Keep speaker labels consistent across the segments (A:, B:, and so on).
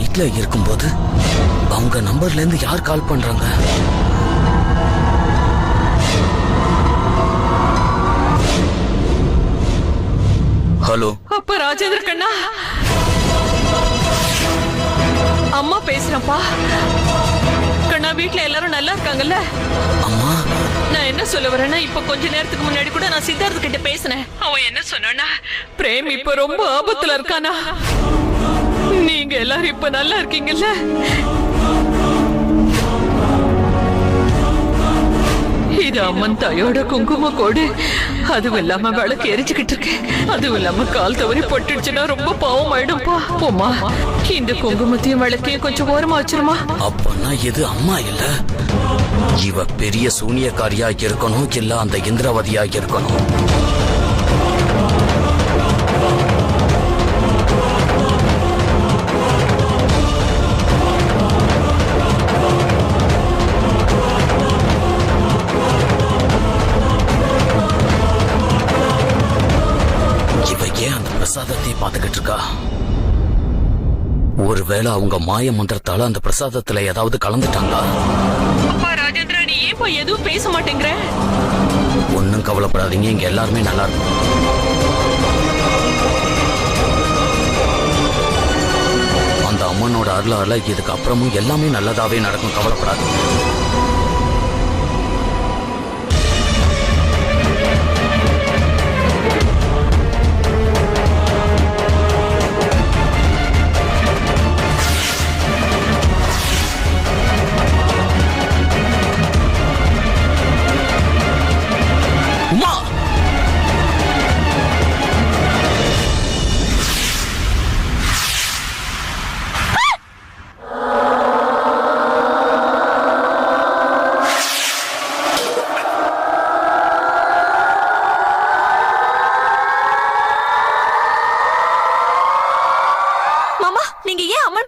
A: வீட்ல இருக்கும்போது அவங்க நம்பர்ல இருந்து யார் கால் பண்றாங்க? ஹலோ.
B: அப்பா ராஜேந்திர கண்ணா, அம்மா பேசுறப்பா. கண்ணா, வீட்ல எல்லாரும் நல்லா இருக்காங்கல்ல?
A: அம்மா,
B: நான் என்ன சொல்ல வரேன்னா, இப்ப கொஞ்ச நேரத்துக்கு முன்னாடி கூட நான் சித்தார்த்த கிட்ட பேசினேன். அவன் என்ன சொன்னா, பிரேம் இப்ப ரொம்ப ஆபத்துல இருக்கானா. நீங்க எல்லாரும் இப்ப நல்லா இருக்கீங்கல்ல? இது அம்மன் தாயோட குங்கும கோடு. அதுவும் இல்லாம விளக்கு எரிச்சுக்கிட்டு இருக்கேன். அதுவும் இல்லாம கால் தவறி பட்டுடுச்சுன்னா ரொம்ப பாவம் ஆயிடும்பா. போமா, இந்த குங்குமத்தையும் விளக்கையும் கொஞ்சம் ஓரமா வச்சிருமா.
A: அப்பன்னா இது அம்மா இல்ல, இவ பெரிய சூனியக்காரியா இருக்கணும், இல்ல அந்த இந்திரவதியா இருக்கணும். பிரசாதத்தை பாத்துக்கிட்டு இருக்கா. ஒருவேளை அவங்க மாய மந்திரத்தால அந்த பிரசாதத்துல ஏதாவது கலந்துட்டாங்களா?
B: அப்பா ராஜேந்திரா, நீ ஏன்பா எதுவும் பேச மாட்டேங்கிற?
A: ஒன்னும் கவலைப்படாதீங்க, இங்க எல்லாருமே நல்லா இருக்கும். அந்த அம்மனோட அருளால இதுக்கு அப்புறமும் எல்லாமே நல்லதாவே நடக்கும், கவலைப்படாதீங்க.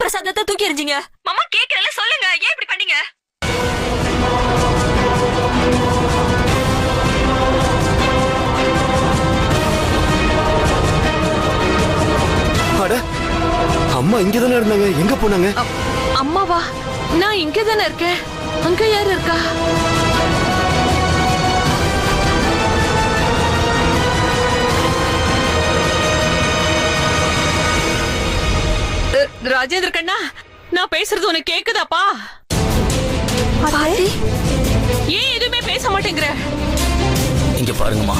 C: பிரசாதத்தை தூக்கி எறிஞ்சிங்க. மாமா கேக்குறல, சொல்லுங்க, ஏன் இப்படி பண்ணீங்க?
D: அம்மா இங்கதானே இருந்தாங்க, எங்க போனாங்க?
B: அம்மாவா? நான் இங்கதானே இருக்கேன். அங்க யாரு இருக்கா? ராஜேந்திர கண்ணா, நான் பேசுறது உனக்கு கேக்குதாப்பா? ஏன் எதுவுமே பேச மாட்டேங்கிற?
A: இங்க பாருங்கம்மா.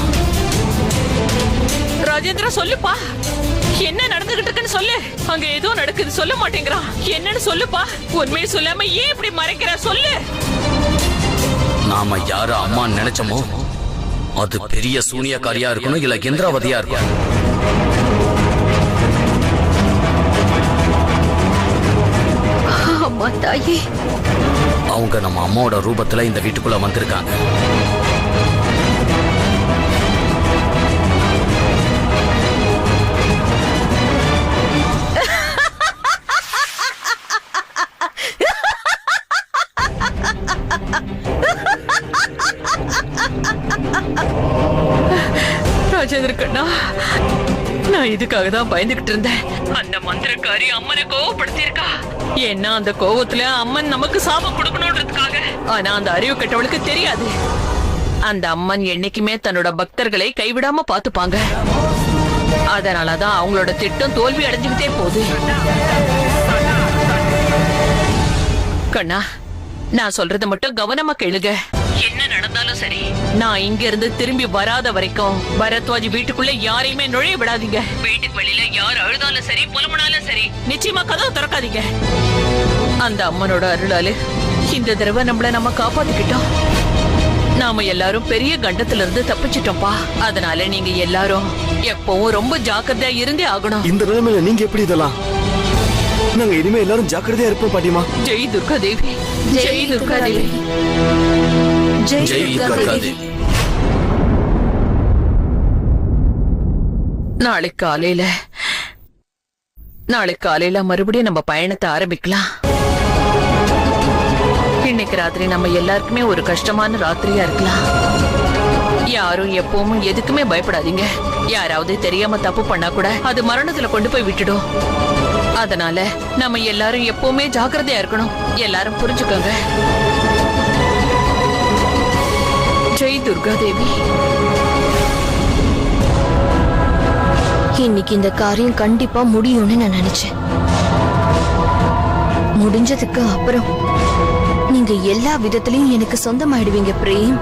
B: ராஜேந்திரா, சொல்லுப்பா, என்ன நடந்துகிட்டு இருக்குன்னு சொல்லு. அங்க ஏதோ நடக்குது, சொல்ல மாட்டேங்கிறான். என்னன்னு சொல்லுப்பா. உண்மையை சொல்லாம ஏன் இப்படி மறைக்கிற? சொல்லு.
A: நாம யார அம்மா நினைச்சோமோ அது பெரிய சூனியக்காரியா இருக்கணும், இல்ல இந்திராவதியா இருக்கணும்.
B: அம்மா தாயே,
A: அவங்க நம்ம அம்மாவோட ரூபத்துல இந்த வீட்டுக்குள்ள வந்திருக்காங்க.
B: ராஜேந்திர கண்ணா, நான் இதுக்காக தான் பயந்துகிட்டு இருந்தேன். அந்த மந்திரக்காரி அம்மனை கோவப்படுத்தி இருக்கா. ஏன்னா அந்த கோவத்துல அம்மன் நமக்கு சாபம் கொடுக்கணும்ன்றதுக்காக. ஆனா அந்த அறிவு கெட்டவளுக்கு தெரியாது, அந்த அம்மன் என்னைக்குமே தன்னோட பக்தர்களை கைவிடாம பாத்துப்பாங்க. அதனாலதான் அவங்களோட திட்டம் தோல்வி அடைஞ்சுக்கிட்டே போகுது. கண்ணா, நான் சொல்றத மட்டும் கவனமா கேளுங்க. என்ன நடந்தாலும் சரி, நான் இங்க இருந்து திரும்பி வராத வரைக்கும் பரத்வாஜ் வீட்டுக்குள்ள யாரையுமே நுழைய விடாதீங்க. வீட்டுக்கு வெளியில யார் அழுதாலும் சரி, புலம்புனாலும் சரி, நிச்சயமா கதவை திறக்காதீங்க. அந்த அம்மனோட அருளால இந்த தடவை நம்ம காப்பாத்திக்கிட்டோம். நாம எல்லாரும் பெரிய கண்டத்துல இருந்து தப்பிச்சிட்டோம்பா. அதனால நீங்க எல்லாரும் எப்பவும் ரொம்ப ஜாக்கிரதையா இருந்தே ஆகணும்.
D: இந்த நிலைமையில நீங்க எப்படி இதெல்லாம்? நாங்க இனிமே எல்லாரும் ஜாக்கிரதையா இருப்போம் பாட்டிமா.
B: ஜெய் துர்கா தேவி, ஜெய் துர்கா தேவி,
A: ஜெய் துர்கா தேவி.
B: நாளை காலையில மறுபடியும் நம்ம பயணத்தை ஆரம்பிக்கலாம். இன்னைக்கு ராத்திரி நம்ம எல்லாருக்குமே ஒரு கஷ்டமான ராத்திரியா இருக்கலாம். யாரும் எப்பவும் எதுக்குமே பயப்படாதீங்க. யாராவது தெரியாம தப்பு பண்ணா கூட அது மரணத்துல கொண்டு போய் விட்டுடும். அதனால நம்ம எல்லாரும் எப்பவுமே ஜாக்கிரதையா இருக்கணும். எல்லாரும் புரிஞ்சுக்கோங்க. ஜெய் துர்கா தேவி.
C: இன்னைக்கு இந்த காரியம் கண்டிப்பா முடியும்னு நான் நினைச்சேன். முடிஞ்சதுக்கு அப்புறம் நீங்க எல்லா விதத்திலையும் எனக்கு சொந்தமாயிடுவீங்க பிரேம்.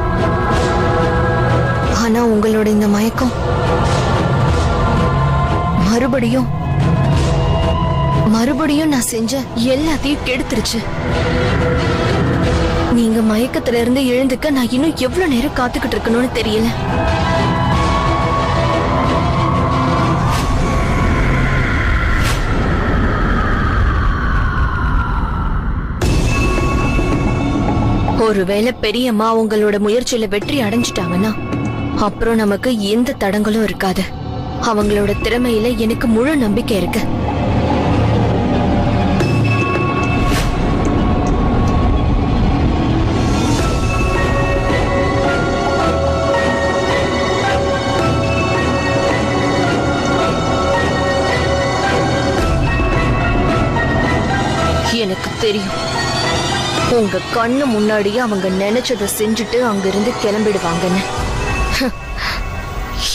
C: ஆனா உங்களோட இந்த மயக்கம் மறுபடியும் நான் செஞ்ச எல்லாத்தையும் கெடுத்துருச்சு. நீங்க மயக்கத்துல இருந்து எழுந்துக்க நான் இன்னும் எவ்வளவு நேரம் காத்துக்கிட்டு இருக்கணும்னு தெரியல. ஒருவேளை பெரியம்மா உங்களோட முயற்சியில வெற்றி அடைஞ்சிட்டாங்கன்னா அப்புறம் நமக்கு எந்த தடங்களும் இருக்காது. அவங்களோட திறமையில எனக்கு முழு நம்பிக்கை இருக்கு. எனக்கு தெரியும் உங்க கண்ணு முன்னாடியே அவங்க நினைச்சதை செஞ்சுட்டு அங்கிருந்து கிளம்பிடுவாங்கன்னு.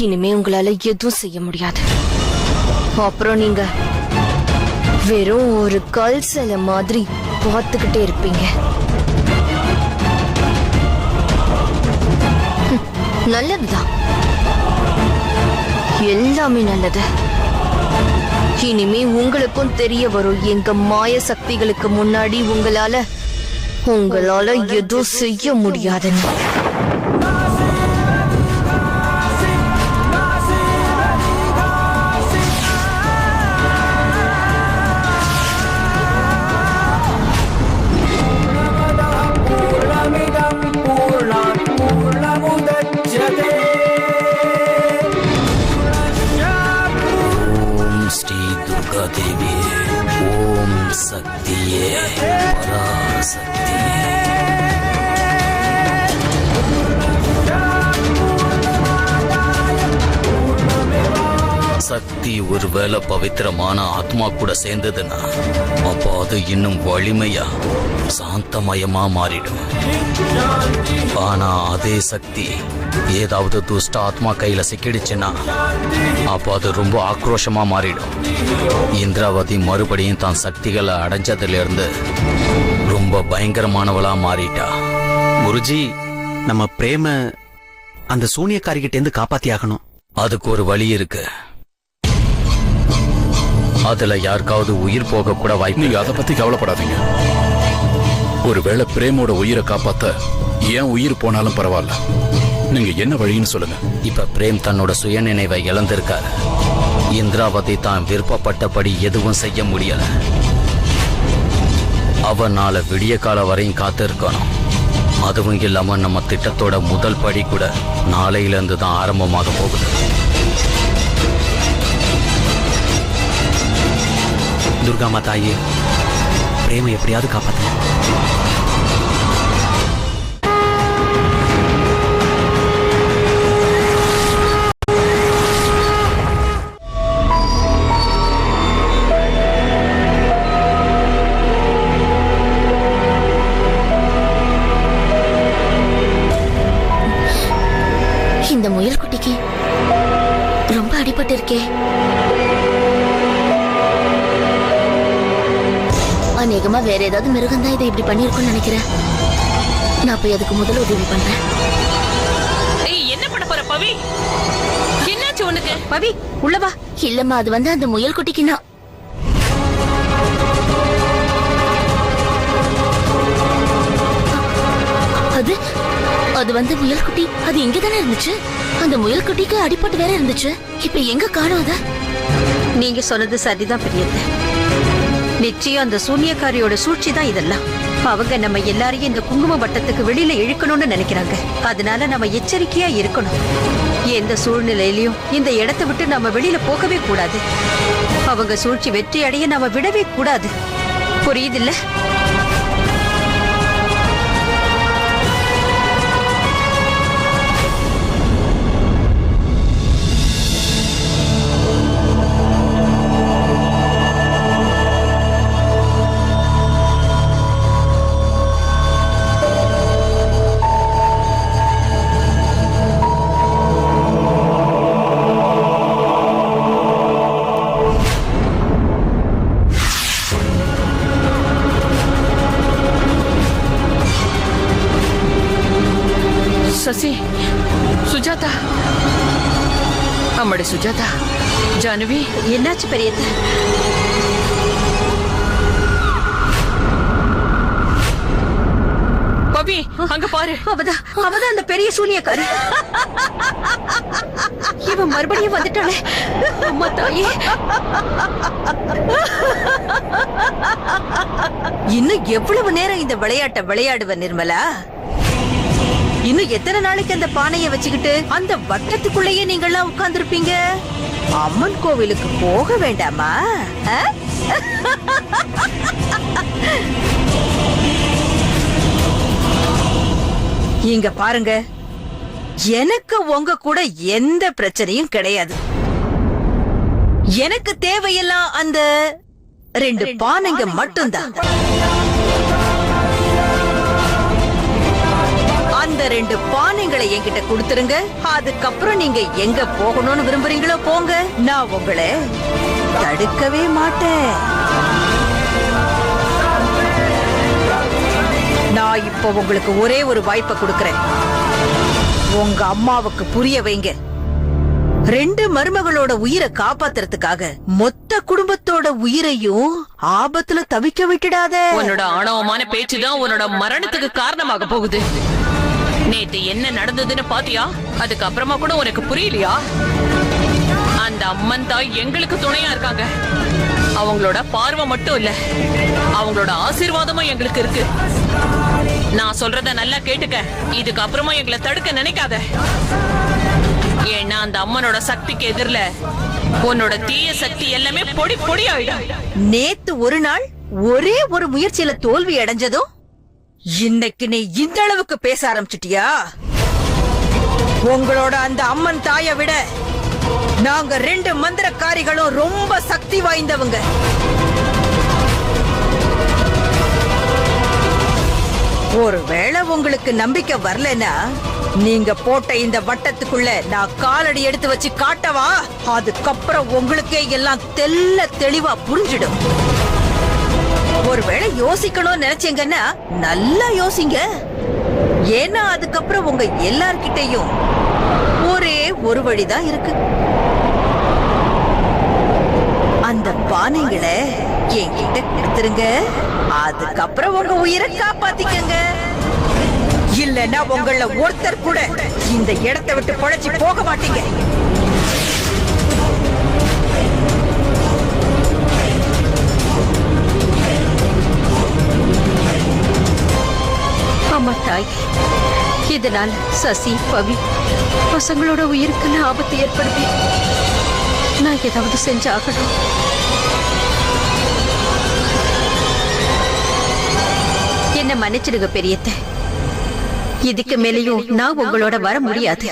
C: இனிமே உங்களால எதுவும் செய்ய முடியாது. அப்புறம் நீங்க வெறும் ஒரு கல் சிலை மாதிரி பார்த்துக்கிட்டே இருப்பீங்க. நல்லதுதான், எல்லாமே நல்லது. இனிமே உங்களுக்கும் தெரிய வரும் எங்க மாய சக்திகளுக்கு முன்னாடி உங்களால எதுவும் செய்ய முடியாதுன்னு.
A: ஸ்ரீ துர்கா தேவி. ஓம் சக்தியே பராசக்தியே. சக்தி ஒருவேளை பவித்திரமான ஆத்மா கூட சேர்ந்ததுன்னா அப்போ அது இன்னும் வலிமையா சாந்தமயமா மாறிடும். ஆனா அதே சக்தி ஏதாவது துஷ்ட ஆத்மா கையில சிக்கிடுச்சுன்னா அப்போ அது ரொம்ப ஆக்ரோஷமா மாறிடும். இந்திராவதி மறுபடியும் தான் சக்திகளை அடைஞ்சதுல இருந்து ரொம்ப பயங்கரமானவளா மாறிட்டா.
E: குருஜி, நம்ம பிரேம அந்த சூனியக்காரிகிட்ட இருந்து காப்பாத்தி ஆகணும்.
A: அதுக்கு ஒரு வழி இருக்கு. அதுல யாருக்காவது உயிர் போக கூட வாய்ப்பு.
F: நீங்க அதை பத்தி கவலைப்படாதீங்க. ஒருவேளை பிரேமோட உயிரை காப்பாத்த ஏன் உயிர் போனாலும் பரவாயில்ல. நீங்க என்ன வழின்னு சொல்லுங்க.
A: இப்ப பிரேம் தன்னோட சுயநினைவை இழந்திருக்காரு. இந்திராவதி தான் விருப்பப்பட்டபடி எதுவும் செய்ய முடியல. அவனால விடிய கால வரையும் காத்து இருக்கணும். அதுவும் இல்லாம நம்ம திட்டத்தோட முதல் படி கூட நாளையில இருந்து தான் ஆரம்பமாக போகுது.
E: துர்காமா தாயே, பிரேம எப்படியாவது காப்பாத்து.
C: இந்த முயல் குட்டிக்கு ரொம்ப அடிபட்டு இருக்கே. அநேகமா வேற ஏதாவது மிருகம் தான் இதை இப்படி பண்ணிருக்கும்னு நினைக்கிறேன். நான் போய் அதுக்கு முதல்ல உதவி பண்றேன்.
B: என்ன பண்ண போற பவி? என்னாச்சு உனக்கு?
C: பவி உள்ளவா. இல்லம்மா, அது வந்து அந்த முயல் குட்டிக்கு நான் அது வந்து முயல் குட்டி அது இங்கதானே இருந்துச்சு. அந்த முயல் குட்டிக்கு அடிபட்டு வேற இருந்துச்சு. இப்ப எங்க காணோம் அத?
G: நீங்க சொன்னது சரிதான் பெரியது. நிச்சயம் அந்த சூனியக்காரியோட சூழ்ச்சி தான் இதெல்லாம். அவங்க நம்ம எல்லாரையும் இந்த குங்கும வட்டத்துக்கு வெளியில இழுக்கணும்னு நினைக்கிறாங்க. அதனால நம்ம எச்சரிக்கையா இருக்கணும். எந்த சூழ்நிலையிலயும் இந்த இடத்தை விட்டு நம்ம வெளியில போகவே கூடாது. அவங்க சூழ்ச்சி வெற்றி அடைய நாம விடவே கூடாது. புரியுதில்ல?
B: அம்மாடி சுஜாதா, ஜானவி,
G: என்னாச்சு பெரியத்த?
B: பவி, அங்க பாரு.
G: அவதான் அந்த பெரிய சூனியக்காரி. இவன் மறுபடியும் வந்துட்டாளே. அம்மா தாயே, இன்னும் எவ்வளவு நேரம் இந்த விளையாட்டை விளையாடுவ நிர்மலா? இன்னும் எத்தனை நாளைக்கு அந்த பானையை வச்சுக்கிட்டு அந்த வட்டத்துக்குள்ளேயே நீங்கெல்லாம் உட்கார்ந்துருப்பீங்க? அம்மன் கோவிலுக்கு போக வேண்டாமா? இங்க பாருங்க, எனக்கு உங்க கூட எந்த பிரச்சனையும் கிடையாது. எனக்கு தேவையெல்லாம் அந்த 2 பானைங்க மட்டும்தான். அந்த 2 பானைங்களை என்கிட்ட கொடுத்துருங்க. அதுக்கப்புறம் நீங்க எங்க போகணும்னு விரும்புறீங்களோ போங்க. நான் உங்களை தடுக்கவே மாட்டேன். நான் இப்போ உங்களுக்கு ஒரே ஒரு வாய்ப்பை கொடுக்கறேன். உங்க அம்மாவுக்கு புரிய வைங்க. 2 மருமகளோட உயிரை காப்பாத்துறதுக்காக மொத்த குடும்பத்தோட உயிரையும் ஆபத்துல தவிக்க விட்டுடாத.
B: உன்னோட ஆணவமான பேச்சுதான் உன்னோட மரணத்துக்கு காரணமாக போகுது. நேத்து என்ன நடந்ததுன்னு பாத்தியா? அதுக்கப்புறமா கூட உனக்கு புரியலையா? அந்த அம்மன் தாய் எங்களுக்கு துணையா இருக்காங்க. அவங்களோட பார்வை மட்டும் இல்ல, அவங்களோட ஆசீர்வாதமும் எங்களுக்கு இருக்கு. நான் சொல்றத நல்லா கேட்டுக்க. இதுக்கு அப்புறமா எங்களை தடுக்க நினைக்காத. ஏன்னா அந்த அம்மனோட சக்திக்கு எதிரில உன்னோட தீய சக்தி எல்லாமே பொடி பொடி ஆயிடும்.
G: நேத்து ஒரு நாள் ஒரே ஒரு முயற்சியில தோல்வி அடைஞ்சதும் இன்னைக்கு நீ இந்த அளவுக்கு பேச ஆரம்பிச்சிட்டியா? உங்களோட அந்த அம்மன் தாயை விட நாங்க 2 மந்திரக்காரிகளும் ரொம்ப சக்தி வாய்ந்தவங்க. ஒருவேளை உங்களுக்கு நம்பிக்கை வரலனா நீங்க போட்ட இந்த வட்டத்துக்குள்ள நான் காலடி எடுத்து வச்சு காட்டவா? அதுக்கப்புறம் உங்களுக்கே எல்லாம் தெல்ல தெளிவா புரிஞ்சிடும். ஒருவேளை யோசிக்கணும்னு நினைச்சீங்கன்னா நல்லா யோசிங்க. ஏன்னா அதுக்கப்புறம் உங்க எல்லார்கிட்டையும் ஒரே ஒரு வழிதான் இருக்கு. அந்த பானைங்களை என்கிட்ட கொடுத்துருங்க. அதுக்கப்புறம் உங்க உயிரை காப்பாத்திக்கங்க. இல்லன்னா உங்கள ஒருத்தர் கூட இந்த இடத்தை விட்டு பொழைச்சு போக மாட்டீங்க. அம்மா தாய், இதனால சசி, பவி பசங்களோட உயிருக்கு ஆபத்து ஏற்படுத்தி நான் ஏதாவது செஞ்சாகணும். என்ன மன்னிச்சிடுங்க பெரியத்தை. இதுக்கு மேலேயும் நான் உங்களோட வர முடியாது.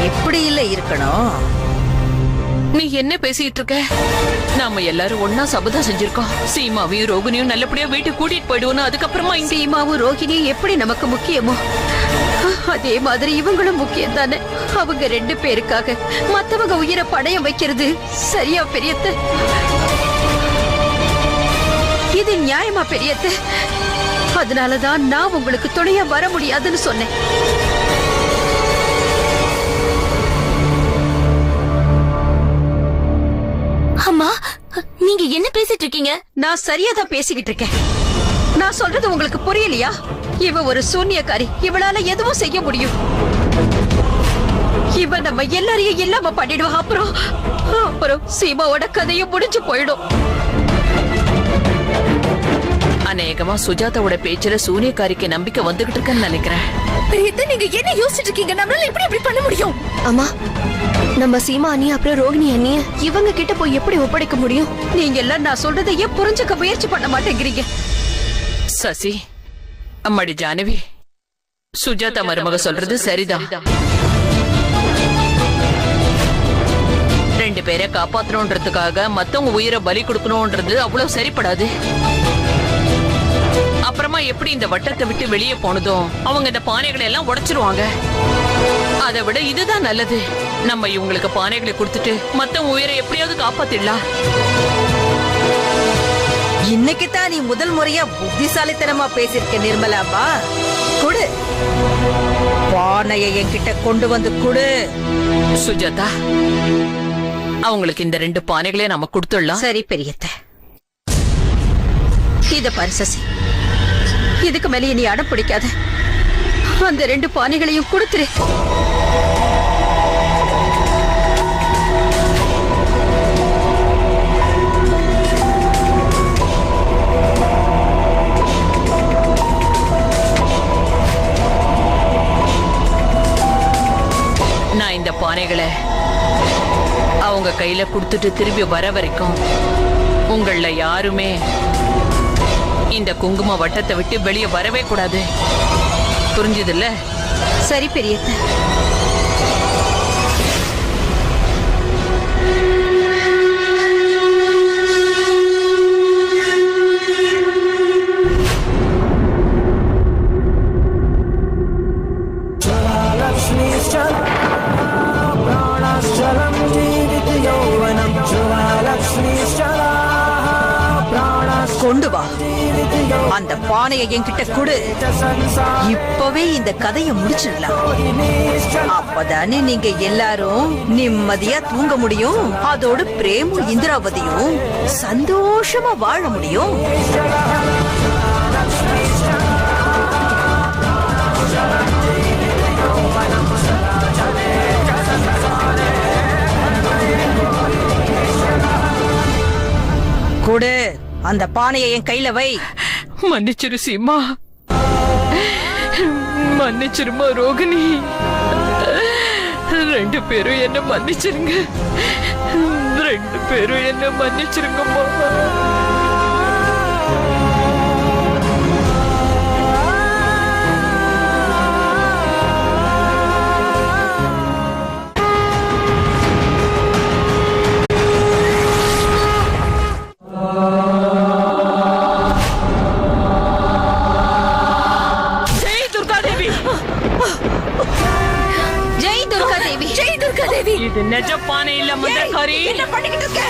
G: எப்படி இல்ல இருக்கணும்?
B: நீ என்ன பேசிட்டு இருக்க? நாம எல்லாரும் ஒன்னா சபதம் செஞ்சிருக்கோம். சீமாவையும் ரோகிணியும் நல்லபடியா வீட்டுக்கு கூட்டிட்டு போயிடுவோம். அதுக்கப்புறமா
G: சீமாவும் ரோகிணியும் எப்படி நமக்கு முக்கியமோ அதே மாதிரி இவங்களும் முக்கியம் தானே. அவங்க 2 பேருக்காக மத்தவங்க உயிரை பணயம் வைக்கிறது சரியா பெரியத்தை? இது நியாயமா பெரியத்தை? அதனாலதான் நான் உங்களுக்கு துணையா வர முடியாதுன்னு சொன்னேன்.
C: அம்மா, நீங்க என்ன பேசிட்டு இருக்கீங்க?
G: நான் சரியாதான் பேசிக்கிட்டு இருக்கேன். நான் சொல்றது உங்களுக்கு புரியலையா? இவ ஒரு சூன்யக்காரி. இவளால எதுவும் செய்ய முடியும். இவ நம்ம எல்லாரையும் இல்லாம பண்ணிடுவா. அப்புறம் சீமாவோட கதையும் முடிஞ்சு போயிடும்.
B: அநேகமா சுஜாதாவோட பேச்சுல சூனியக்காரிக்கு நம்பிக்கை வந்துகிட்டு இருக்குன்னு நினைக்கிறேன்.
C: நீங்க என்ன யோசிச்சுட்டு இருக்கீங்க? நம்மளால எப்படி பண்ண முடியும்? அம்மா, நம்ம சீமா அண்ணி அப்புறம் ரோகிணி அண்ணிய இவங்க கிட்ட போய் எப்படி ஒப்படைக்க முடியும்?
G: நீங்க எல்லாம் நான் சொல்றதையே புரிஞ்சுக்க முயற்சி பண்ண மாட்டேங்கிறீங்க.
B: சசி, அம்மாடி ஜானவி, சுஜாதா மருமக சொல்றது சரிதான். 2 பேரை காப்பாற்றணும்ன்றதுக்காக மத்தவங்க உயிரை பலி கொடுக்கணும்ன்றது அவ்வளவு சரிப்படாது. அப்புறமா எப்படி இந்த வட்டத்தை விட்டு வெளியே போனதும் அவங்க இந்த பானைகளை எல்லாம் உடைச்சிருவாங்க. அதை விட இதுதான் நல்லது. நம்ம இவங்களுக்கு பானைகளை கொடுத்துட்டு மத்தவங்க உயிரை எப்படியாவது காப்பாத்திடலாம்.
G: இன்னைக்கு தான் நீ முதல் முறையா புத்திசாலித்தனமா பேசிருக்க நிர்மலாமா. கொடு. பானையை என்கிட்ட கொண்டு வந்து கொடு.
B: சுஜாதா, அவங்களுக்கு இந்த 2 பானைகளே நம்ம கொடுத்துடலாம்.
G: சரி பெரியத்த, இத பரிசசி. இதுக்கு மேலே நீ அடம் பிடிக்காத. அந்த 2 பானைகளையும் கொடுத்துரு.
B: நான் இந்த பானைகளை அவங்க கையில கொடுத்துட்டு திரும்பி வர வரைக்கும் உங்கள யாருமே இந்த குங்கும வட்டத்தை விட்டு வெளியே வரவே கூடாது. புரிஞ்சதில்ல?
G: சரி பெரியத்த. கொண்டு வா. அந்த பானையை என்கிட்ட கொடு. இப்பவே இந்த கதையை முடிச்சிடலாம். அப்பதானே நீங்க எல்லாரும் நிம்மதியா தூங்க முடியும். அதோடு பிரேமு இந்திராவதியும் சந்தோஷமா வாழ முடியும். கொடு. அந்த பானையை என் கையில வை.
B: மன்னிச்சிரு சீமா, மன்னிச்சிருமா ரோகிணி. 2 பேரும் என்ன மன்னிச்சிருங்க. 2 பேரும் என்ன மன்னிச்சிருங்கம்மா. இது நிஜ பானை இல்ல மந்திரக்காரி. என்ன பண்ணிக்கிட்டு இருக்க?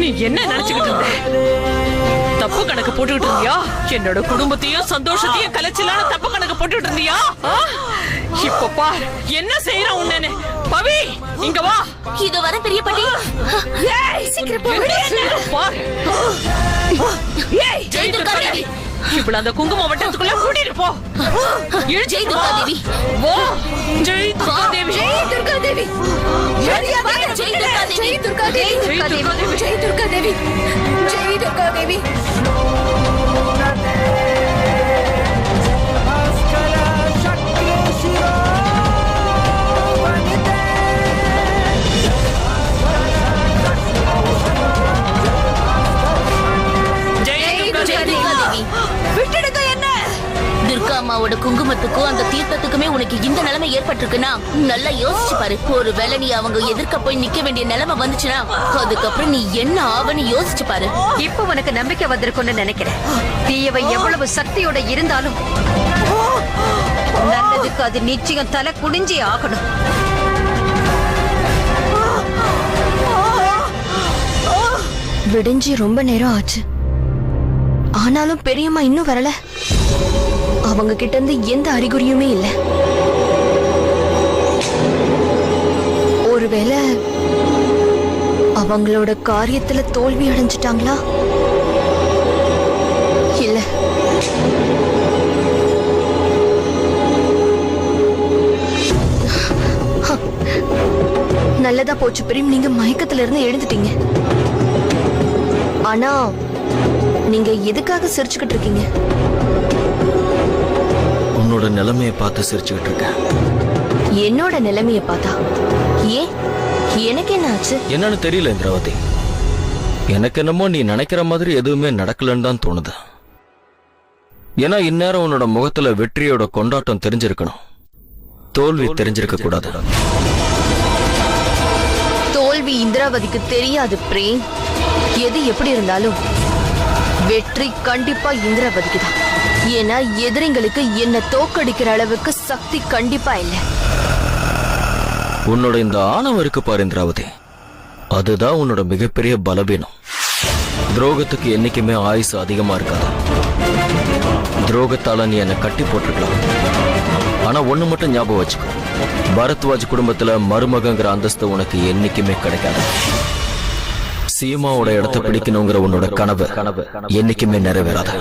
B: நீ என்ன நினைச்சுக்கிட்டு இருந்த? தப்பு கணக்கு போட்டுக்கிட்டு இருந்தியா? என்னோட குடும்பத்தையும் சந்தோஷத்தையும் கலைச்சலான தப்பு கணக்கு போட்டுக்கிட்டு இருந்தியா? இப்ப பார் என்ன செய்யறான் உன்ன. பவி, இங்க வா.
C: இது வர பெரிய பாட்டி.
B: பார். இப்படி அந்த குங்கும வட்டத்துக்குள்ள கூட்டிட்டு போ.
C: ஜெய் துர்கா தேவி.
B: ஓ, ஜெய் துர்கா தேவி.
C: ஜெய் துர்கா தேவி. ஜெய் துர்கா தேவி. ஜெய் துர்கா தேவி. ஜெய் துர்கா தேவி. ஜெய் துர்கா தேவி.
G: விட்டுடுங்க என்ன.
C: துர்கா அம்மாவோட குங்குமத்துக்கும் அந்த தீர்த்தத்துக்குமே உனக்கு இந்த நிலைமை ஏற்பட்டிருக்குன்னா நல்லா யோசிச்சு பாரு. ஒருவேளை நீ அவங்க எதிர்க்க போய் நிக்க வேண்டிய நிலைமை வந்துச்சுன்னா அதுக்கப்புறம் நீ என்ன ஆவன்னு யோசிச்சு பாரு.
G: இப்ப உனக்கு நம்பிக்கை வந்திருக்கும்னு நினைக்கிறேன். தீயவை எவ்வளவு சக்தியோட இருந்தாலும் நல்லதுக்கு அது நிச்சயம் தலை குனிஞ்சே ஆகணும்.
C: விடிஞ்சு ரொம்ப நேரம் ஆச்சு. ஆனாலும் பெரியம்மா இன்னும் வரல. அவங்க கிட்ட இருந்து எந்த அறிகுறியுமே இல்ல. ஒருவேளை அவங்களோட காரியத்துல தோல்வி அடைஞ்சிட்டாங்களா? இல்ல, நல்லதா போச்சு பிரேம், நீங்க மயக்கத்துல இருந்து எழுந்துட்டீங்க. ஆனா நீங்க எதுக்காக சிரிச்சுக்கிட்டு இருக்கீங்க?
D: உன்னோட நிலைமையை பார்த்து சிரிச்சுக்கிட்டு இருக்கேன்.
C: என்னோட நிலைமையை பார்த்தா? ஏன், எனக்கு என்ன ஆச்சு?
D: என்னன்னு தெரியல இந்திராவதி. எனக்கு என்னமோ நீ நினைக்கிற மாதிரி எதுவுமே நடக்கலன்னு தான் தோணுது. ஏன்னா இந்நேரம் உன்னோட முகத்துல வெற்றியோட கொண்டாட்டம் தெரிஞ்சிருக்கணும், தோல்வி தெரிஞ்சிருக்க கூடாது.
C: தோல்வி இந்திராவதிக்கு தெரியாது பிரேம். எது எப்படி இருந்தாலும் வெற்றி கண்டிப்பா இந்திராவதிக்கு தான். ஏன்னா எதிரிங்களுக்கு என்ன தோக்கடிக்கிற அளவுக்கு சக்தி கண்டிப்பா இல்லை.
D: உன்னோட இந்த ஆணவம் இருக்கு பாரு இந்திராவதி, அதுதான் உன்னோட மிகப்பெரிய பலவீனம். துரோகத்துக்கு என்னைக்குமே ஆயுசு அதிகமா இருக்காது. துரோகத்தால நீ என்னை கட்டி போட்டிருக்கலாம். ஆனா ஒண்ணு மட்டும் ஞாபகம் வச்சுக்கோ, பரத்வாஜ் குடும்பத்துல மருமகங்கிற அந்தஸ்து உனக்கு என்னைக்குமே கிடைக்காது. சீமாவோட இடத்தை பிடிக்கணுங்கிற உன்னோட கனவு என்னைக்குமே நிறைவேறாது.